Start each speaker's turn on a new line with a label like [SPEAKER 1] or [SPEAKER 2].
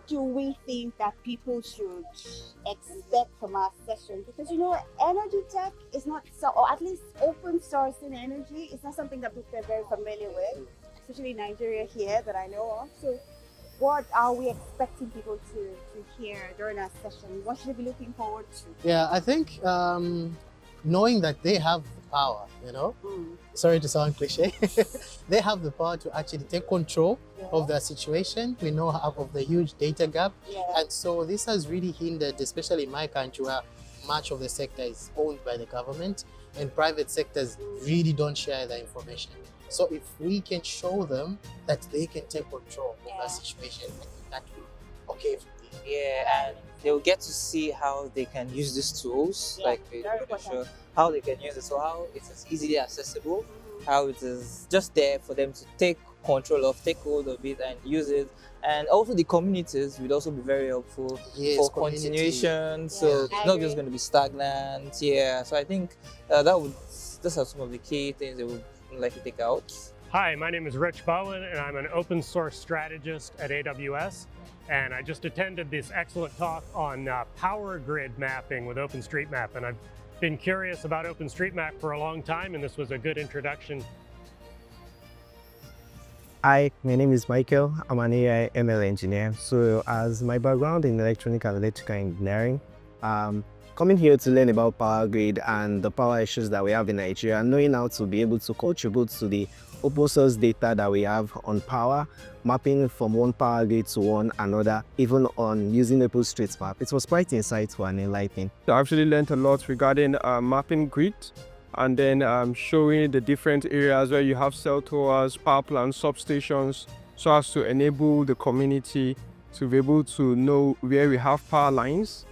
[SPEAKER 1] what do we think that people should expect from our session? Because energy tech is not so, or at least open sourcing energy is not something that people are very familiar with, especially in Nigeria here that I know of. So, what are we expecting people to hear during our session? What should they be looking forward to?
[SPEAKER 2] Yeah, I think knowing that they have the power, sorry to sound cliche, they have the power to actually take control of their situation. We know of the huge data gap. And so this has really hindered, especially in my country where much of the sector is owned by the government and private sectors really don't share the information. So if we can show them that they can take control of that situation, I think that will be okay for me.
[SPEAKER 3] Yeah, and they'll get to see how they can use these tools, like sure how they can use it, so how it is easily accessible, how it is just there for them to take control of, take hold of it and use it. And also the communities would also be very helpful for continuation, so it's not just going to be stagnant. So I think those are some of the key things they would like to take out.
[SPEAKER 4] Hi, my name is Rich Bowen and I'm an open source strategist at AWS. And I just attended this excellent talk on power grid mapping with OpenStreetMap. And I've been curious about OpenStreetMap for a long time, and this was a good introduction.
[SPEAKER 5] Hi, my name is Michael. I'm an AI ML engineer. So as my background in electronic and electrical engineering, coming here to learn about power grid and the power issues that we have in Nigeria, knowing how to be able to contribute to the open source data that we have on power, mapping from one power grid to one another, even on using OpenStreetMap. It was quite insightful and enlightening.
[SPEAKER 6] I actually learned a lot regarding mapping grid and then showing the different areas where you have cell towers, power plants, substations, so as to enable the community to be able to know where we have power lines